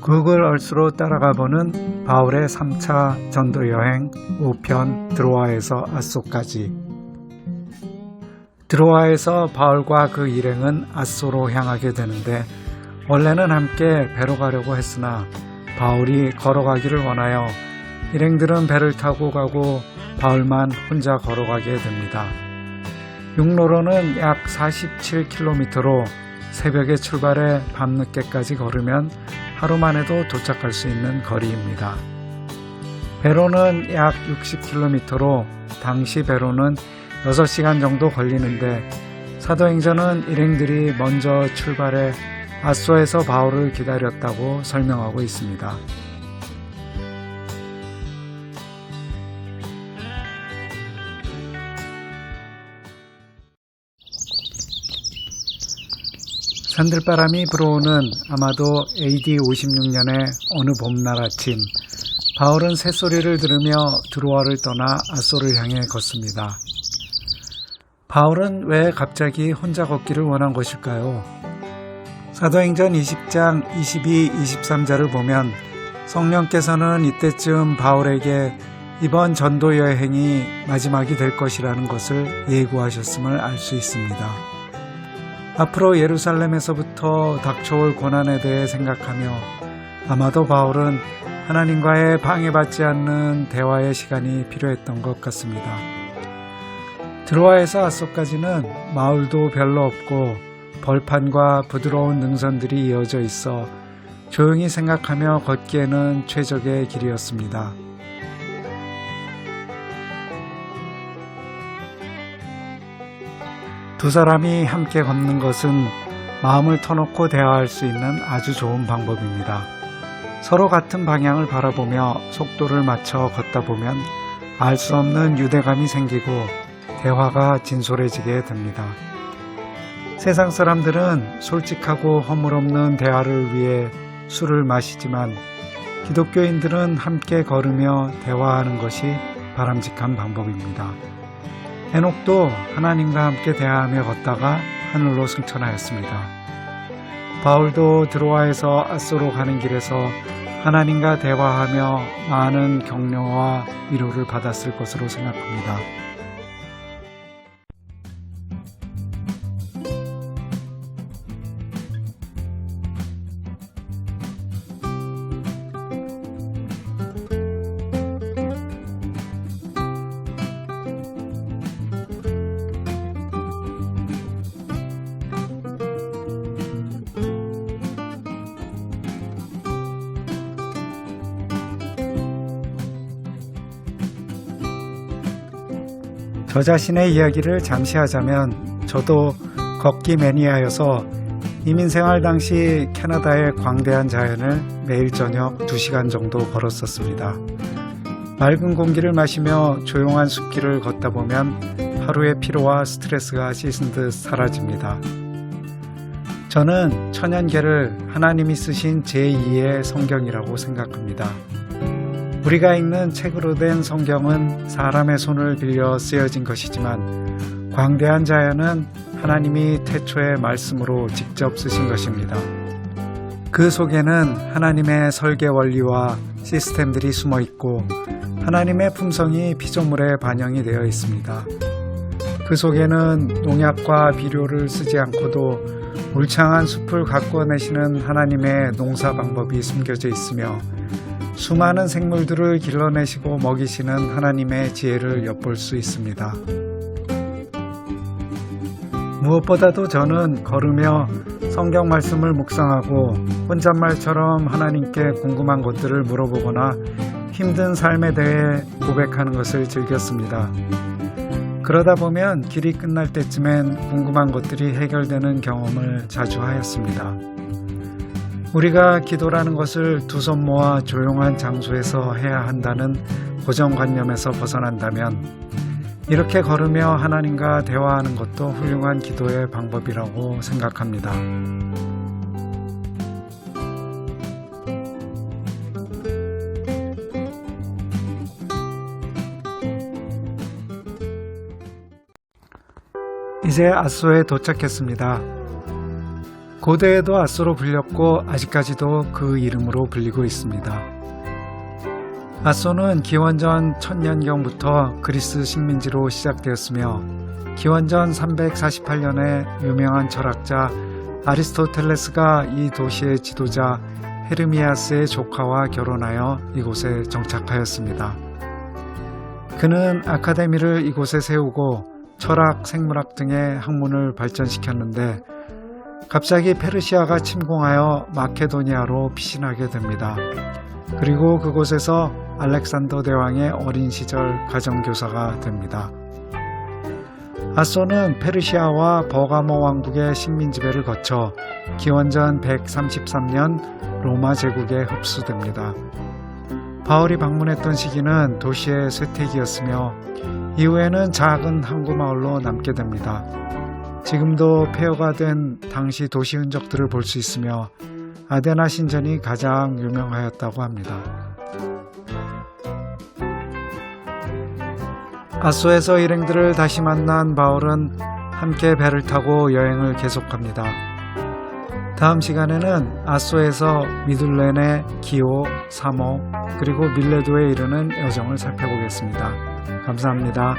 구글 얼스로 따라가 보는 바울의 3차 전도 여행 5편 드로아에서 앗소까지. 드로아에서 바울과 그 일행은 앗소로 향하게 되는데 원래는 함께 배로 가려고 했으나 바울이 걸어가기를 원하여 일행들은 배를 타고 가고 바울만 혼자 걸어가게 됩니다. 육로로는 약 47km로 새벽에 출발해 밤늦게까지 걸으면 하루만 해도 도착할 수 있는 거리입니다. 배로는 약 60km로 당시 배로는 6시간 정도 걸리는데 사도행전은 일행들이 먼저 출발해 앗소에서 바울을 기다렸다고 설명하고 있습니다. 산들바람이 불어오는 아마도 AD 56년의 어느 봄날 아침, 바울은 새소리를 들으며 드로아를 떠나 앗소를 향해 걷습니다. 바울은 왜 갑자기 혼자 걷기를 원한 것일까요? 사도행전 20장 22, 23절을 보면 성령께서는 이때쯤 바울에게 이번 전도 여행이 마지막이 될 것이라는 것을 예고하셨음을 알 수 있습니다. 앞으로 예루살렘에서부터 닥쳐올 고난에 대해 생각하며 아마도 바울은 하나님과의 방해받지 않는 대화의 시간이 필요했던 것 같습니다. 드로아에서 앗소까지는 마을도 별로 없고 벌판과 부드러운 능선들이 이어져 있어 조용히 생각하며 걷기에는 최적의 길이었습니다. 두 사람이 함께 걷는 것은 마음을 터놓고 대화할 수 있는 아주 좋은 방법입니다. 서로 같은 방향을 바라보며 속도를 맞춰 걷다 보면 알 수 없는 유대감이 생기고 대화가 진솔해지게 됩니다. 세상 사람들은 솔직하고 허물없는 대화를 위해 술을 마시지만 기독교인들은 함께 걸으며 대화하는 것이 바람직한 방법입니다. 에녹도 하나님과 함께 대화하며 걷다가 하늘로 승천하였습니다. 바울도 드로아에서 앗소로 가는 길에서 하나님과 대화하며 많은 격려와 위로를 받았을 것으로 생각합니다. 저 자신의 이야기를 잠시 하자면 저도 걷기 매니아여서 이민생활 당시 캐나다의 광대한 자연을 매일 저녁 2시간 정도 걸었었습니다. 맑은 공기를 마시며 조용한 숲길을 걷다 보면 하루의 피로와 스트레스가 씻은 듯 사라집니다. 저는 천연계를 하나님이 쓰신 제2의 성경이라고 생각합니다. 우리가 읽는 책으로 된 성경은 사람의 손을 빌려 쓰여진 것이지만 광대한 자연은 하나님이 태초의 말씀으로 직접 쓰신 것입니다. 그 속에는 하나님의 설계 원리와 시스템들이 숨어 있고 하나님의 품성이 피조물에 반영이 되어 있습니다. 그 속에는 농약과 비료를 쓰지 않고도 울창한 숲을 가꾸어내시는 하나님의 농사 방법이 숨겨져 있으며 수많은 생물들을 길러내시고 먹이시는 하나님의 지혜를 엿볼 수 있습니다. 무엇보다도 저는 걸으며 성경 말씀을 묵상하고 혼잣말처럼 하나님께 궁금한 것들을 물어보거나 힘든 삶에 대해 고백하는 것을 즐겼습니다. 그러다 보면 길이 끝날 때쯤엔 궁금한 것들이 해결되는 경험을 자주 하였습니다. 우리가 기도라는 것을 두 손 모아 조용한 장소에서 해야 한다는 고정관념에서 벗어난다면 이렇게 걸으며 하나님과 대화하는 것도 훌륭한 기도의 방법이라고 생각합니다. 이제 앗소에 도착했습니다. 고대에도 아소로 불렸고 아직까지도 그 이름으로 불리고 있습니다. 아소는 기원전 1000년경부터 그리스 식민지로 시작되었으며 기원전 348년에 유명한 철학자 아리스토텔레스가 이 도시의 지도자 헤르미아스의 조카와 결혼하여 이곳에 정착하였습니다. 그는 아카데미를 이곳에 세우고 철학, 생물학 등의 학문을 발전시켰는데 갑자기 페르시아가 침공하여 마케도니아로 피신하게 됩니다. 그리고 그곳에서 알렉산더 대왕의 어린 시절 가정교사가 됩니다. 아소는 페르시아와 버가모 왕국의 식민 지배를 거쳐 기원전 133년 로마 제국에 흡수됩니다. 바울이 방문했던 시기는 도시의 쇠퇴기였으며 이후에는 작은 항구 마을로 남게 됩니다. 지금도 폐허가 된 당시 도시 흔적들을 볼 수 있으며 아데나 신전이 가장 유명하였다고 합니다. 아소에서 일행들을 다시 만난 바울은 함께 배를 타고 여행을 계속합니다. 다음 시간에는 아소에서 미둘렌의 기오, 사모, 그리고 밀레도에 이르는 여정을 살펴보겠습니다. 감사합니다.